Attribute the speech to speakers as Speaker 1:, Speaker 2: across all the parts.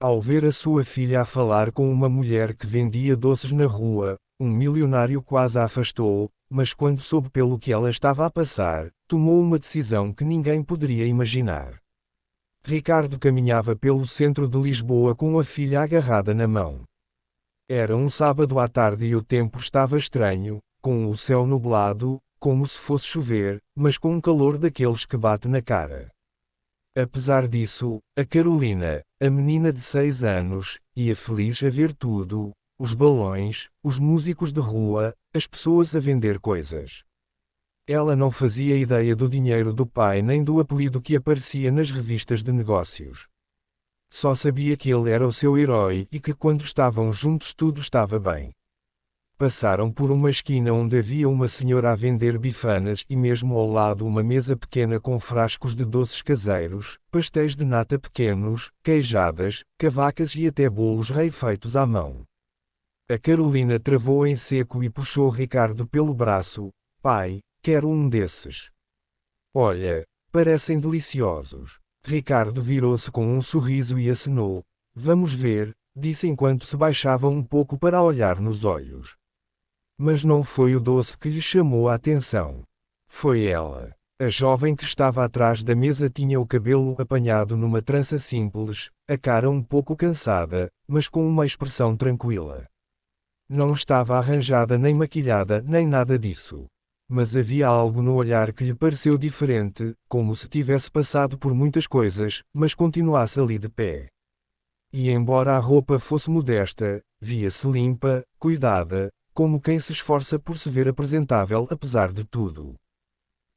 Speaker 1: Ao ver a sua filha a falar com uma mulher que vendia doces na rua, um milionário quase a afastou, mas quando soube pelo que ela estava a passar, tomou uma decisão que ninguém poderia imaginar. Ricardo caminhava pelo centro de Lisboa com a filha agarrada na mão. Era um sábado à tarde e o tempo estava estranho, com o céu nublado, como se fosse chover, mas com um calor daqueles que bate na cara. Apesar disso, a Carolina, a menina de 6 anos, ia feliz a ver tudo: os balões, os músicos de rua, as pessoas a vender coisas. Ela não fazia ideia do dinheiro do pai nem do apelido que aparecia nas revistas de negócios. Só sabia que ele era o seu herói e que quando estavam juntos tudo estava bem. Passaram por uma esquina onde havia uma senhora a vender bifanas e mesmo ao lado uma mesa pequena com frascos de doces caseiros, pastéis de nata pequenos, queijadas, cavacas e até bolos rei feitos à mão. A Carolina travou em seco e puxou Ricardo pelo braço. Pai, quero um desses. Olha, parecem deliciosos. Ricardo virou-se com um sorriso e acenou. Vamos ver, disse enquanto se baixava um pouco para olhar nos olhos. Mas não foi o doce que lhe chamou a atenção. Foi ela. A jovem que estava atrás da mesa tinha o cabelo apanhado numa trança simples, a cara um pouco cansada, mas com uma expressão tranquila. Não estava arranjada nem maquilhada nem nada disso. Mas havia algo no olhar que lhe pareceu diferente, como se tivesse passado por muitas coisas, mas continuasse ali de pé. E embora a roupa fosse modesta, via-se limpa, cuidada, como quem se esforça por se ver apresentável apesar de tudo.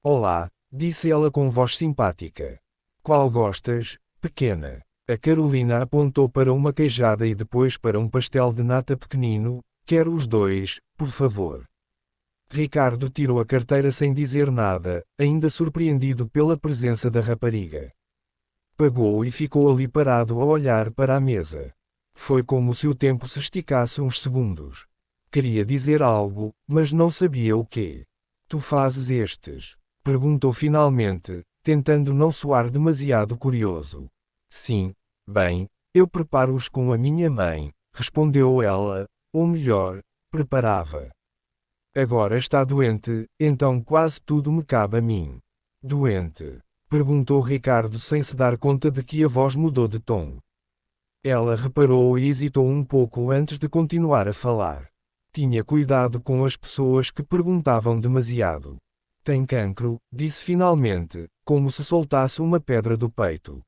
Speaker 1: Olá, disse ela com voz simpática. Qual gostas, pequena? A Carolina apontou para uma queijada e depois para um pastel de nata pequenino. Quero os dois, por favor. Ricardo tirou a carteira sem dizer nada, ainda surpreendido pela presença da rapariga. Pagou e ficou ali parado a olhar para a mesa. Foi como se o tempo se esticasse uns segundos. Queria dizer algo, mas não sabia o quê. Tu fazes estes? Perguntou finalmente, tentando não soar demasiado curioso. Sim, bem, eu preparo-os com a minha mãe, respondeu ela, ou melhor, preparava. Agora está doente, então quase tudo me cabe a mim. Doente? Perguntou Ricardo sem se dar conta de que a voz mudou de tom. Ela reparou e hesitou um pouco antes de continuar a falar. Tinha cuidado com as pessoas que perguntavam demasiado. Tem cancro, disse finalmente, como se soltasse uma pedra do peito.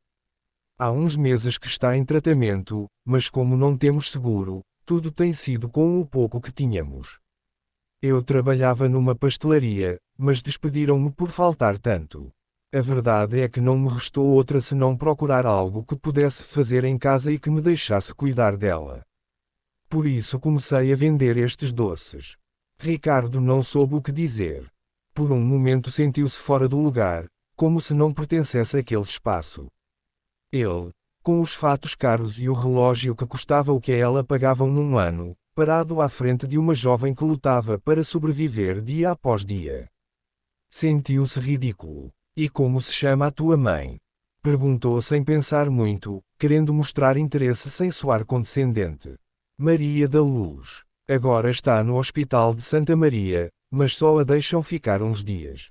Speaker 1: Há uns meses que está em tratamento, mas como não temos seguro, tudo tem sido com o pouco que tínhamos. Eu trabalhava numa pastelaria, mas despediram-me por faltar tanto. A verdade é que não me restou outra senão procurar algo que pudesse fazer em casa e que me deixasse cuidar dela. Por isso comecei a vender estes doces. Ricardo não soube o que dizer. Por um momento sentiu-se fora do lugar, como se não pertencesse àquele espaço. Ele, com os fatos caros e o relógio que custava o que a ela pagavam num ano, parado à frente de uma jovem que lutava para sobreviver dia após dia. Sentiu-se ridículo. E como se chama a tua mãe? Perguntou sem pensar muito, querendo mostrar interesse sem soar condescendente. Maria da Luz. Agora está no Hospital de Santa Maria, mas só a deixam ficar uns dias.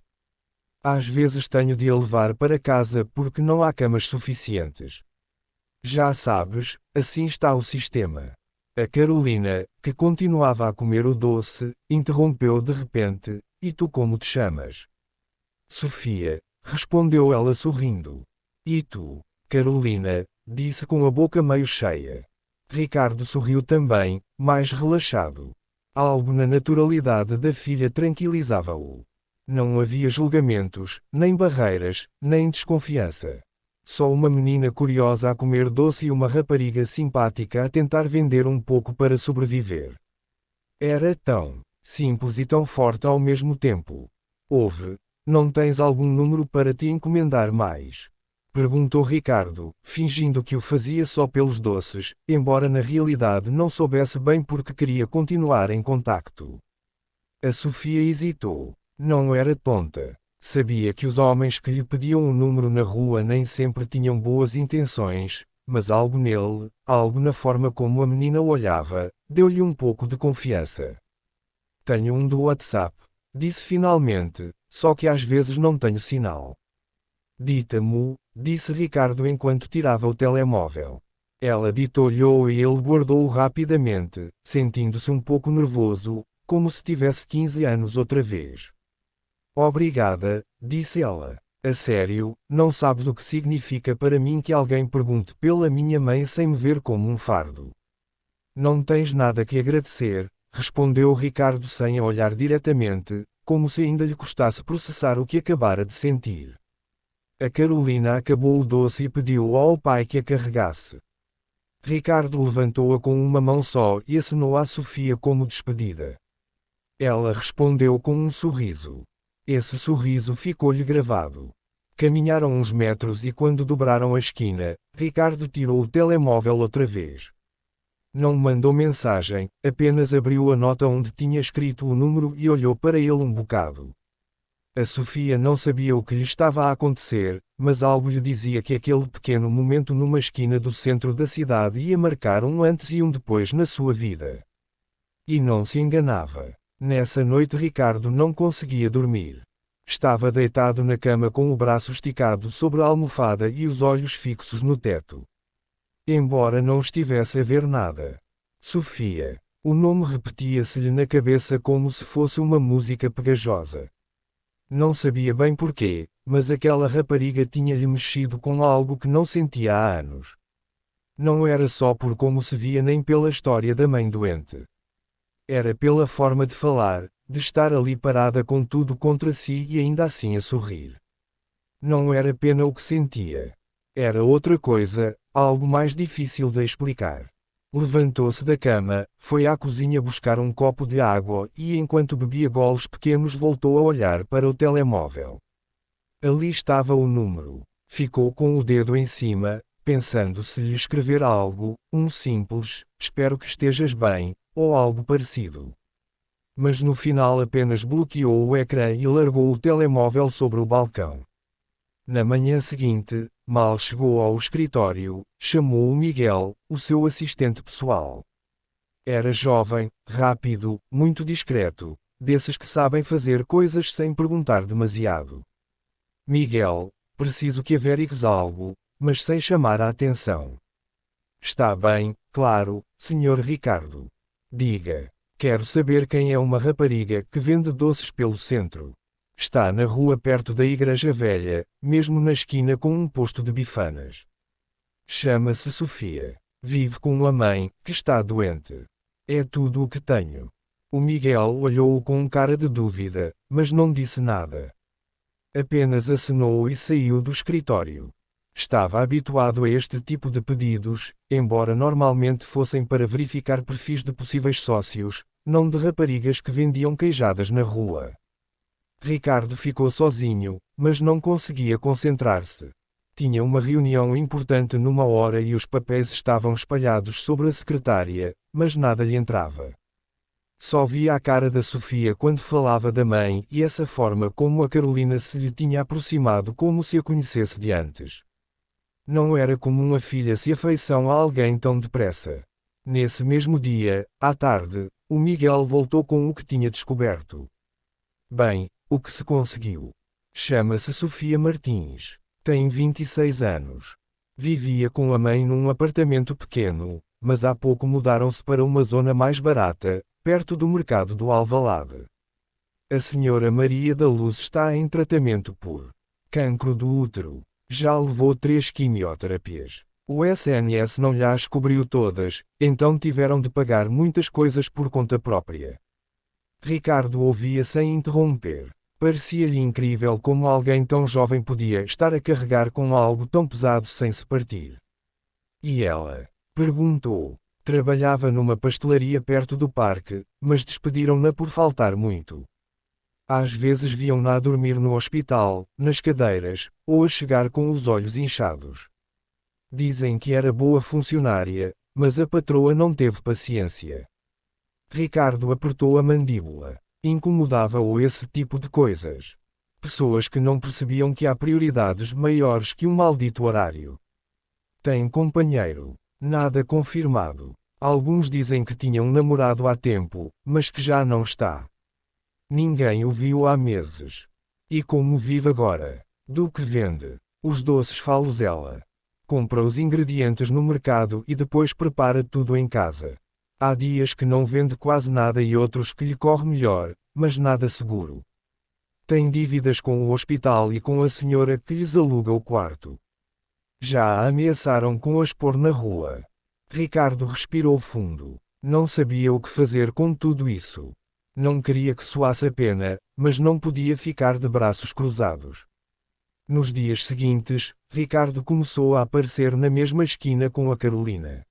Speaker 1: Às vezes tenho de a levar para casa porque não há camas suficientes. Já sabes, assim está o sistema. A Carolina, que continuava a comer o doce, interrompeu de repente. E tu como te chamas? Sofia, respondeu ela sorrindo. E tu, Carolina, disse com a boca meio cheia. Ricardo sorriu também, mais relaxado. Algo na naturalidade da filha tranquilizava-o. Não havia julgamentos, nem barreiras, nem desconfiança. Só uma menina curiosa a comer doce e uma rapariga simpática a tentar vender um pouco para sobreviver. Era tão simples e tão forte ao mesmo tempo. Não tens algum número para te encomendar mais? Perguntou Ricardo, fingindo que o fazia só pelos doces, embora na realidade não soubesse bem porque queria continuar em contacto. A Sofia hesitou. Não era tonta. Sabia que os homens que lhe pediam um número na rua nem sempre tinham boas intenções, mas algo nele, algo na forma como a menina o olhava, deu-lhe um pouco de confiança. Tenho um do WhatsApp, disse finalmente, só que às vezes não tenho sinal. Dita-mo, disse Ricardo enquanto tirava o telemóvel. Ela ditou-lhe e ele guardou-o rapidamente, sentindo-se um pouco nervoso, como se tivesse 15 anos outra vez. Obrigada, disse ela. A sério, não sabes o que significa para mim que alguém pergunte pela minha mãe sem me ver como um fardo. Não tens nada que agradecer, respondeu Ricardo sem a olhar diretamente, como se ainda lhe custasse processar o que acabara de sentir. A Carolina acabou o doce e pediu ao pai que a carregasse. Ricardo levantou-a com uma mão só e acenou à Sofia como despedida. Ela respondeu com um sorriso. Esse sorriso ficou-lhe gravado. Caminharam uns metros e quando dobraram a esquina, Ricardo tirou o telemóvel outra vez. Não mandou mensagem, apenas abriu a nota onde tinha escrito o número e olhou para ele um bocado. A Sofia não sabia o que lhe estava a acontecer, mas algo lhe dizia que aquele pequeno momento numa esquina do centro da cidade ia marcar um antes e um depois na sua vida. E não se enganava. Nessa noite Ricardo não conseguia dormir. Estava deitado na cama com o braço esticado sobre a almofada e os olhos fixos no teto. Embora não estivesse a ver nada. Sofia. O nome repetia-se-lhe na cabeça como se fosse uma música pegajosa. Não sabia bem porquê, mas aquela rapariga tinha-lhe mexido com algo que não sentia há anos. Não era só por como se via nem pela história da mãe doente. Era pela forma de falar, de estar ali parada com tudo contra si e ainda assim a sorrir. Não era pena o que sentia. Era outra coisa, algo mais difícil de explicar. Levantou-se da cama, foi à cozinha buscar um copo de água e enquanto bebia goles pequenos voltou a olhar para o telemóvel. Ali estava o número. Ficou com o dedo em cima, pensando se lhe escrever algo, um simples, espero que estejas bem, ou algo parecido. Mas no final apenas bloqueou o ecrã e largou o telemóvel sobre o balcão. Na manhã seguinte, mal chegou ao escritório, chamou o Miguel, o seu assistente pessoal. Era jovem, rápido, muito discreto, desses que sabem fazer coisas sem perguntar demasiado. Miguel, preciso que averigues algo, mas sem chamar a atenção. Está bem, claro, Sr. Ricardo. Diga. Quero saber quem é uma rapariga que vende doces pelo centro. Está na rua perto da Igreja Velha, mesmo na esquina com um posto de bifanas. Chama-se Sofia. Vive com uma mãe, que está doente. É tudo o que tenho. O Miguel olhou-o com cara de dúvida, mas não disse nada. Apenas acenou e saiu do escritório. Estava habituado a este tipo de pedidos, embora normalmente fossem para verificar perfis de possíveis sócios, não de raparigas que vendiam queijadas na rua. Ricardo ficou sozinho, mas não conseguia concentrar-se. Tinha uma reunião importante numa hora e os papéis estavam espalhados sobre a secretária, mas nada lhe entrava. Só via a cara da Sofia quando falava da mãe e essa forma como a Carolina se lhe tinha aproximado como se a conhecesse de antes. Não era comum a filha se afeição a alguém tão depressa. Nesse mesmo dia, à tarde, o Miguel voltou com o que tinha descoberto. Bem, o que se conseguiu. Chama-se Sofia Martins. Tem 26 anos. Vivia com a mãe num apartamento pequeno, mas há pouco mudaram-se para uma zona mais barata, perto do mercado do Alvalade. A senhora Maria da Luz está em tratamento por cancro do útero. Já levou 3 quimioterapias. O SNS não lhe as cobriu todas, então tiveram de pagar muitas coisas por conta própria. Ricardo ouvia sem interromper. Parecia-lhe incrível como alguém tão jovem podia estar a carregar com algo tão pesado sem se partir. E ela? Perguntou. Trabalhava numa pastelaria perto do parque, mas despediram-na por faltar muito. Às vezes viam-na a dormir no hospital, nas cadeiras, ou a chegar com os olhos inchados. Dizem que era boa funcionária, mas a patroa não teve paciência. Ricardo apertou a mandíbula. Incomodava-o esse tipo de coisas. Pessoas que não percebiam que há prioridades maiores que um maldito horário. Tem companheiro. Nada confirmado. Alguns dizem que tinha um namorado há tempo, mas que já não está. Ninguém o viu há meses. E como vive agora? Do que vende? Os doces falos ela. Compra os ingredientes no mercado e depois prepara tudo em casa. Há dias que não vende quase nada e outros que lhe corre melhor, mas nada seguro. Tem dívidas com o hospital e com a senhora que lhes aluga o quarto. Já a ameaçaram com a expor na rua. Ricardo respirou fundo. Não sabia o que fazer com tudo isso. Não queria que soasse a pena, mas não podia ficar de braços cruzados. Nos dias seguintes, Ricardo começou a aparecer na mesma esquina com a Carolina.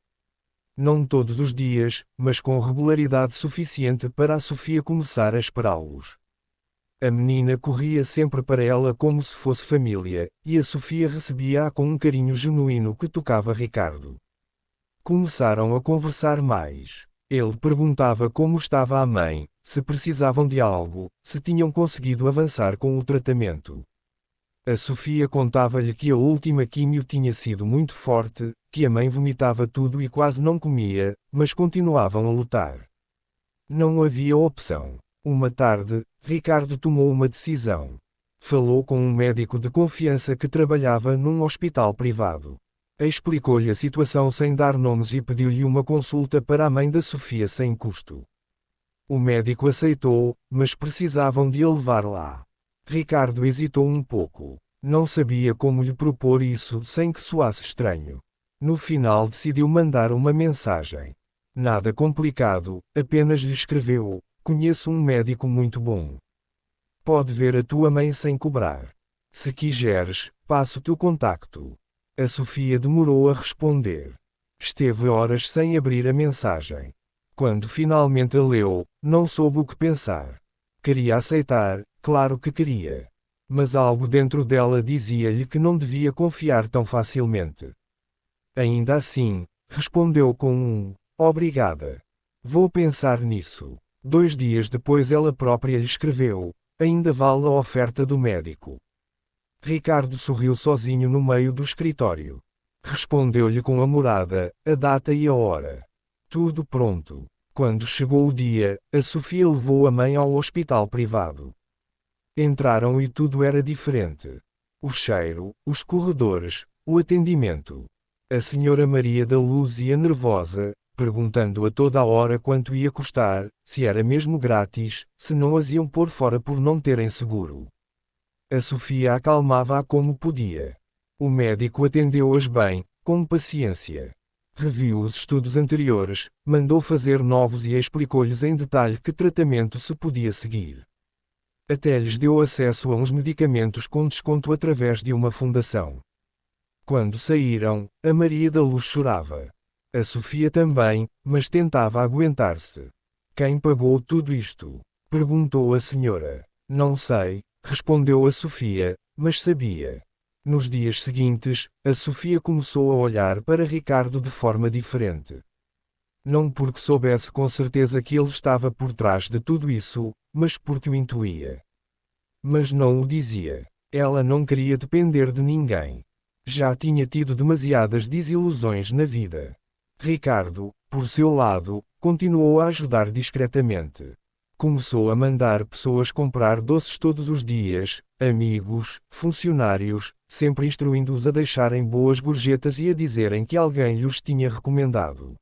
Speaker 1: Não todos os dias, mas com regularidade suficiente para a Sofia começar a esperá-los. A menina corria sempre para ela como se fosse família, e a Sofia recebia-a com um carinho genuíno que tocava Ricardo. Começaram a conversar mais. Ele perguntava como estava a mãe, se precisavam de algo, se tinham conseguido avançar com o tratamento. A Sofia contava-lhe que a última químio tinha sido muito forte, que a mãe vomitava tudo e quase não comia, mas continuavam a lutar. Não havia opção. Uma tarde, Ricardo tomou uma decisão. Falou com um médico de confiança que trabalhava num hospital privado. Explicou-lhe a situação sem dar nomes e pediu-lhe uma consulta para a mãe da Sofia sem custo. O médico aceitou, mas precisavam de a levar lá. Ricardo hesitou um pouco. Não sabia como lhe propor isso sem que soasse estranho. No final decidiu mandar uma mensagem. Nada complicado, apenas lhe escreveu: conheço um médico muito bom. Pode ver a tua mãe sem cobrar. Se quiseres, passo-te o contacto. A Sofia demorou a responder. Esteve horas sem abrir a mensagem. Quando finalmente a leu, não soube o que pensar. Queria aceitar, claro que queria. Mas algo dentro dela dizia-lhe que não devia confiar tão facilmente. Ainda assim, respondeu com um obrigada. Vou pensar nisso. 2 dias depois ela própria lhe escreveu: ainda vale a oferta do médico. Ricardo sorriu sozinho no meio do escritório. Respondeu-lhe com a morada, a data e a hora. Tudo pronto. Quando chegou o dia, a Sofia levou a mãe ao hospital privado. Entraram e tudo era diferente. O cheiro, os corredores, o atendimento. A senhora Maria da Luz ia nervosa, perguntando a toda a hora quanto ia custar, se era mesmo grátis, se não as iam pôr fora por não terem seguro. A Sofia acalmava-a como podia. O médico atendeu-as bem, com paciência. Reviu os estudos anteriores, mandou fazer novos e explicou-lhes em detalhe que tratamento se podia seguir. Até lhes deu acesso a uns medicamentos com desconto através de uma fundação. Quando saíram, a Maria da Luz chorava. A Sofia também, mas tentava aguentar-se. Quem pagou tudo isto? Perguntou a senhora. Não sei, respondeu a Sofia, mas sabia. Nos dias seguintes, a Sofia começou a olhar para Ricardo de forma diferente. Não porque soubesse com certeza que ele estava por trás de tudo isso, mas porque o intuía. Mas não o dizia. Ela não queria depender de ninguém. Já tinha tido demasiadas desilusões na vida. Ricardo, por seu lado, continuou a ajudar discretamente. Começou a mandar pessoas comprar doces todos os dias, amigos, funcionários, sempre instruindo-os a deixarem boas gorjetas e a dizerem que alguém lhes tinha recomendado.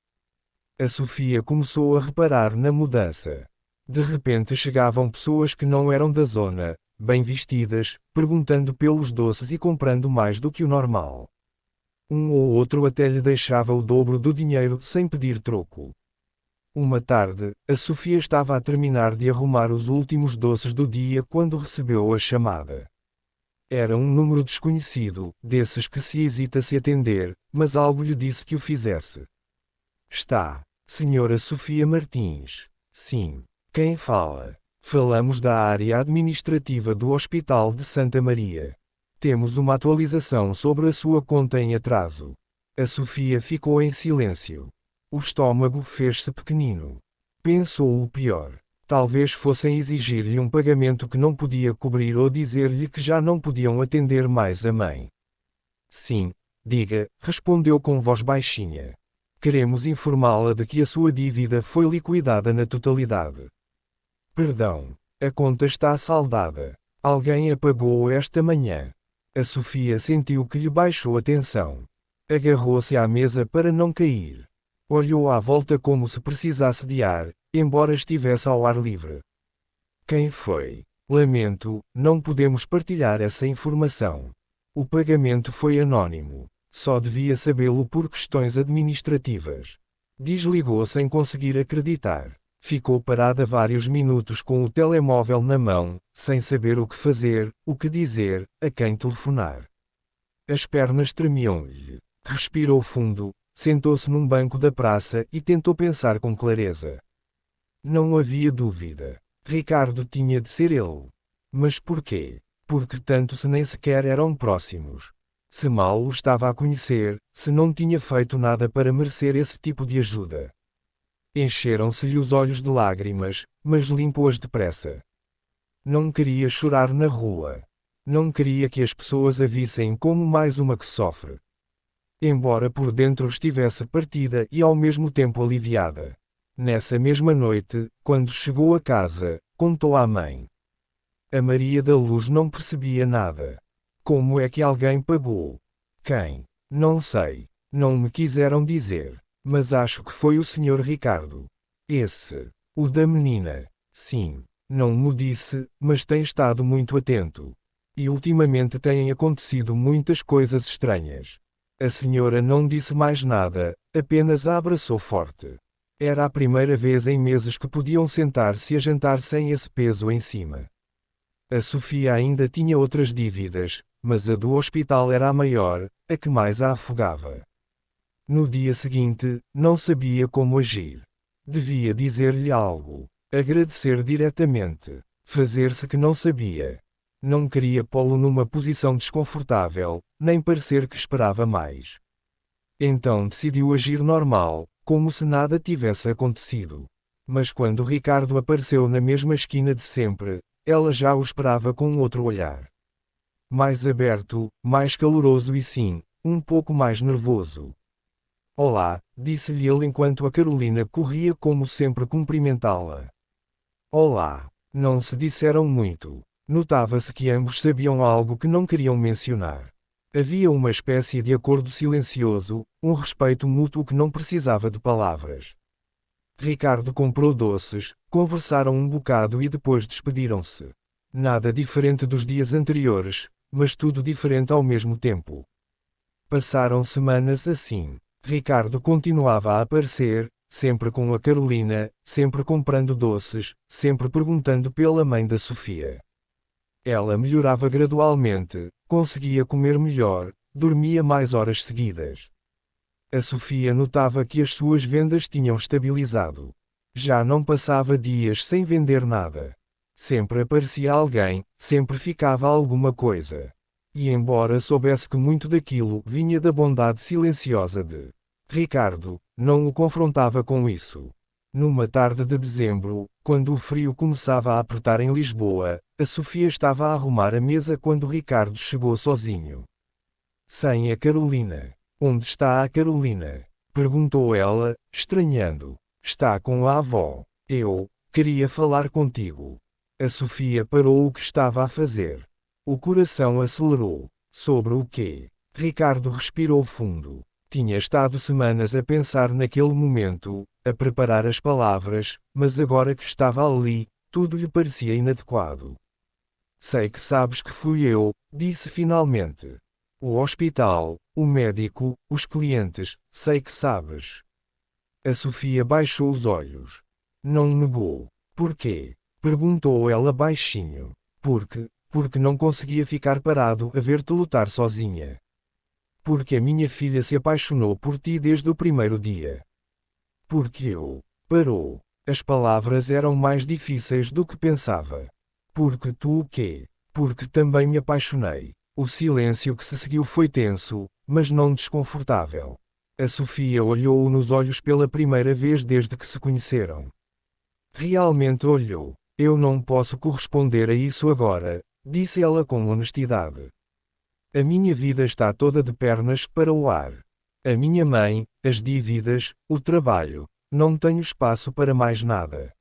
Speaker 1: A Sofia começou a reparar na mudança. De repente chegavam pessoas que não eram da zona, bem vestidas, perguntando pelos doces e comprando mais do que o normal. Um ou outro até lhe deixava o dobro do dinheiro sem pedir troco. Uma tarde, a Sofia estava a terminar de arrumar os últimos doces do dia quando recebeu a chamada. Era um número desconhecido, desses que se hesita se atender, mas algo lhe disse que o fizesse. Está, Senhora Sofia Martins. Sim. Quem fala? Falamos da área administrativa do Hospital de Santa Maria. Temos uma atualização sobre a sua conta em atraso. A Sofia ficou em silêncio. O estômago fez-se pequenino. Pensou o pior. Talvez fossem exigir-lhe um pagamento que não podia cobrir ou dizer-lhe que já não podiam atender mais a mãe. Sim, Diga, respondeu com voz baixinha. Queremos informá-la de que a sua dívida foi liquidada na totalidade. Perdão. A conta está saldada. Alguém a pagou esta manhã. A Sofia sentiu que lhe baixou a tensão. Agarrou-se à mesa para não cair. Olhou à volta como se precisasse de ar, embora estivesse ao ar livre. Quem foi? Lamento, não podemos partilhar essa informação. O pagamento foi anônimo. Só devia sabê-lo por questões administrativas. Desligou sem conseguir acreditar. Ficou parada vários minutos com o telemóvel na mão, sem saber o que fazer, o que dizer, a quem telefonar. As pernas tremiam-lhe. Respirou fundo, sentou-se num banco da praça e tentou pensar com clareza. Não havia dúvida. Ricardo tinha de ser ele. Mas porquê? Porque tanto se nem sequer eram próximos. Se mal o estava a conhecer, se não tinha feito nada para merecer esse tipo de ajuda. Encheram-se-lhe os olhos de lágrimas, mas limpou-as depressa. Não queria chorar na rua. Não queria que as pessoas a vissem como mais uma que sofre. Embora por dentro estivesse partida e ao mesmo tempo aliviada. Nessa mesma noite, quando chegou a casa, contou à mãe. A Maria da Luz não percebia nada. Como é que alguém pagou? Quem? Não sei. Não me quiseram dizer. Mas acho que foi o Sr. Ricardo. Esse. O da menina. Sim. Não me disse, mas tem estado muito atento. E ultimamente têm acontecido muitas coisas estranhas. A senhora não disse mais nada, apenas a abraçou forte. Era a primeira vez em meses que podiam sentar-se a jantar sem esse peso em cima. A Sofia ainda tinha outras dívidas, mas a do hospital era a maior, a que mais a afogava. No dia seguinte, não sabia como agir. Devia dizer-lhe algo, agradecer diretamente, fazer-se que não sabia. Não queria pô-lo numa posição desconfortável, nem parecer que esperava mais. Então decidiu agir normal, como se nada tivesse acontecido. Mas quando Ricardo apareceu na mesma esquina de sempre, ela já o esperava com outro olhar. Mais aberto, mais caloroso e sim, um pouco mais nervoso. Olá, disse-lhe ele enquanto a Carolina corria como sempre cumprimentá-la. Olá. Não se disseram muito. Notava-se que ambos sabiam algo que não queriam mencionar. Havia uma espécie de acordo silencioso, um respeito mútuo que não precisava de palavras. Ricardo comprou doces, conversaram um bocado e depois despediram-se. Nada diferente dos dias anteriores, mas tudo diferente ao mesmo tempo. Passaram semanas assim. Ricardo continuava a aparecer, sempre com a Carolina, sempre comprando doces, sempre perguntando pela mãe da Sofia. Ela melhorava gradualmente, conseguia comer melhor, dormia mais horas seguidas. A Sofia notava que as suas vendas tinham estabilizado. Já não passava dias sem vender nada. Sempre aparecia alguém, sempre ficava alguma coisa. E embora soubesse que muito daquilo vinha da bondade silenciosa de Ricardo, não o confrontava com isso. Numa tarde de dezembro, quando o frio começava a apertar em Lisboa, a Sofia estava a arrumar a mesa quando Ricardo chegou sozinho. Sem a Carolina. Onde está a Carolina? Perguntou ela, estranhando. Está com a avó. Eu queria falar contigo. A Sofia parou o que estava a fazer. O coração acelerou. Sobre o quê? Ricardo respirou fundo. Tinha estado semanas a pensar naquele momento, a preparar as palavras, mas agora que estava ali, tudo lhe parecia inadequado. Sei que sabes que fui eu, disse finalmente. O hospital, o médico, os clientes, sei que sabes. A Sofia baixou os olhos. Não negou. Porquê? Perguntou ela baixinho. Porque não conseguia ficar parado a ver-te lutar sozinha. Porque a minha filha se apaixonou por ti desde o primeiro dia. Porque eu. Parou. As palavras eram mais difíceis do que pensava. Porque tu o quê? Porque também me apaixonei. O silêncio que se seguiu foi tenso, mas não desconfortável. A Sofia olhou-o nos olhos pela primeira vez desde que se conheceram. Realmente olhou. Eu não posso corresponder a isso agora, disse ela com honestidade. A minha vida está toda de pernas para o ar. A minha mãe, as dívidas, o trabalho. Não tenho espaço para mais nada.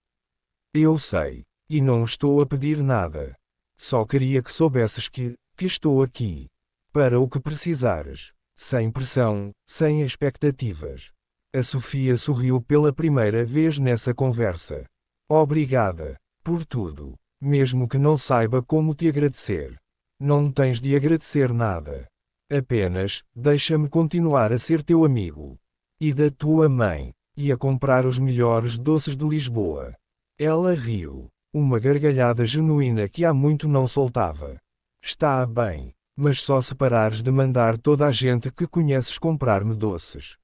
Speaker 1: Eu sei. E não estou a pedir nada. Só queria que soubesses que estou aqui. Para o que precisares. Sem pressão, sem expectativas. A Sofia sorriu pela primeira vez nessa conversa. Obrigada. Por tudo. Mesmo que não saiba como te agradecer. Não tens de agradecer nada. Apenas, deixa-me continuar a ser teu amigo. E da tua mãe. E a comprar os melhores doces de Lisboa. Ela riu. Uma gargalhada genuína que há muito não soltava. Está bem. Mas só se parares de mandar toda a gente que conheces comprar-me doces.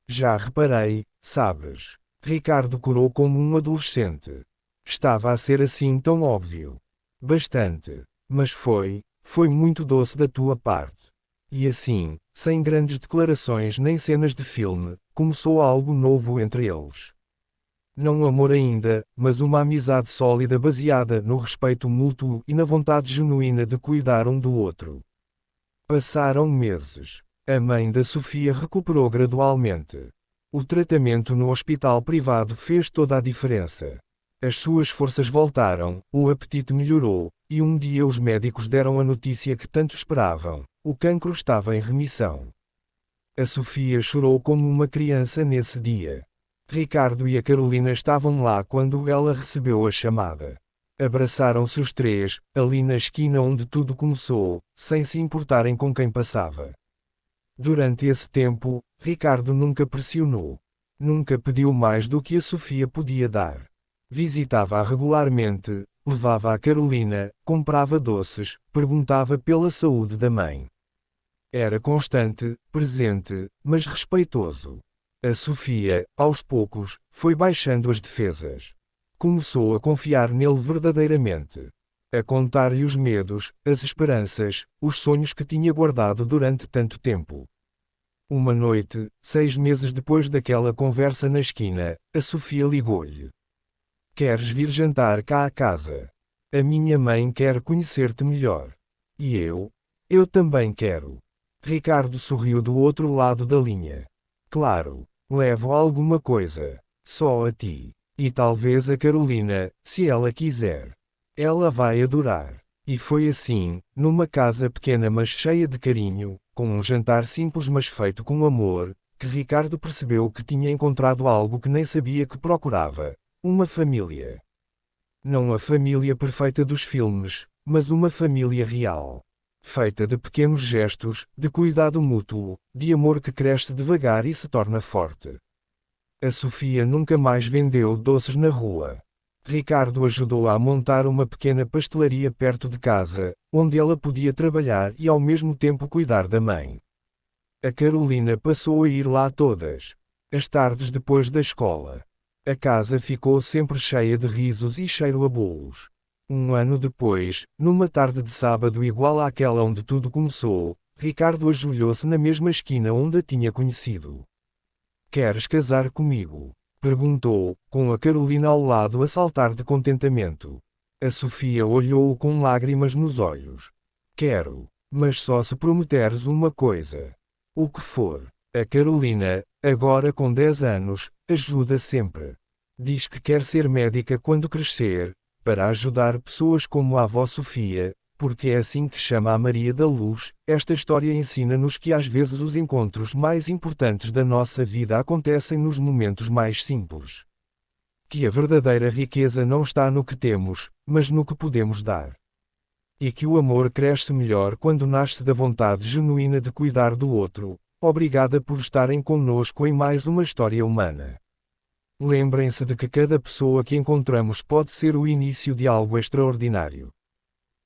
Speaker 1: Já reparei, sabes? Ricardo corou como um adolescente. Estava a ser assim tão óbvio. Bastante. Mas foi muito doce da tua parte. E assim, sem grandes declarações nem cenas de filme, começou algo novo entre eles. Não amor ainda, mas uma amizade sólida baseada no respeito mútuo e na vontade genuína de cuidar um do outro. Passaram meses. A mãe da Sofia recuperou gradualmente. O tratamento no hospital privado fez toda a diferença. As suas forças voltaram, o apetite melhorou, e um dia os médicos deram a notícia que tanto esperavam: o cancro estava em remissão. A Sofia chorou como uma criança nesse dia. Ricardo e a Carolina estavam lá quando ela recebeu a chamada. Abraçaram-se os três, ali na esquina onde tudo começou, sem se importarem com quem passava. Durante esse tempo, Ricardo nunca pressionou. Nunca pediu mais do que a Sofia podia dar. Visitava-a regularmente, levava a Carolina, comprava doces, perguntava pela saúde da mãe. Era constante, presente, mas respeitoso. A Sofia, aos poucos, foi baixando as defesas. Começou a confiar nele verdadeiramente. A contar-lhe os medos, as esperanças, os sonhos que tinha guardado durante tanto tempo. Uma noite, 6 meses depois daquela conversa na esquina, a Sofia ligou-lhe. Queres vir jantar cá à casa? A minha mãe quer conhecer-te melhor. E eu? Eu também quero. Ricardo sorriu do outro lado da linha. Claro, levo alguma coisa. Só a ti. E talvez a Carolina, se ela quiser. Ela vai adorar. E foi assim, numa casa pequena mas cheia de carinho, com um jantar simples mas feito com amor, que Ricardo percebeu que tinha encontrado algo que nem sabia que procurava: uma família. Não a família perfeita dos filmes, mas uma família real. Feita de pequenos gestos, de cuidado mútuo, de amor que cresce devagar e se torna forte. A Sofia nunca mais vendeu doces na rua. Ricardo ajudou-a a montar uma pequena pastelaria perto de casa, onde ela podia trabalhar e ao mesmo tempo cuidar da mãe. A Carolina passou a ir lá todas as tardes depois da escola. A casa ficou sempre cheia de risos e cheiro a bolos. Um ano depois, numa tarde de sábado igual àquela onde tudo começou, Ricardo ajoelhou-se na mesma esquina onde a tinha conhecido. Queres casar comigo? Perguntou, com a Carolina ao lado a saltar de contentamento. A Sofia olhou-o com lágrimas nos olhos. Quero, mas só se prometeres uma coisa. O que for. A Carolina, agora com 10 anos, ajuda sempre. Diz que quer ser médica quando crescer, para ajudar pessoas como a avó Sofia, porque é assim que chama a Maria da Luz. Esta história ensina-nos que às vezes os encontros mais importantes da nossa vida acontecem nos momentos mais simples. Que a verdadeira riqueza não está no que temos, mas no que podemos dar. E que o amor cresce melhor quando nasce da vontade genuína de cuidar do outro. Obrigada por estarem conosco em mais uma história humana. Lembrem-se de que cada pessoa que encontramos pode ser o início de algo extraordinário.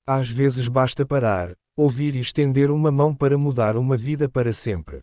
Speaker 1: Às vezes basta parar, ouvir e estender uma mão para mudar uma vida para sempre.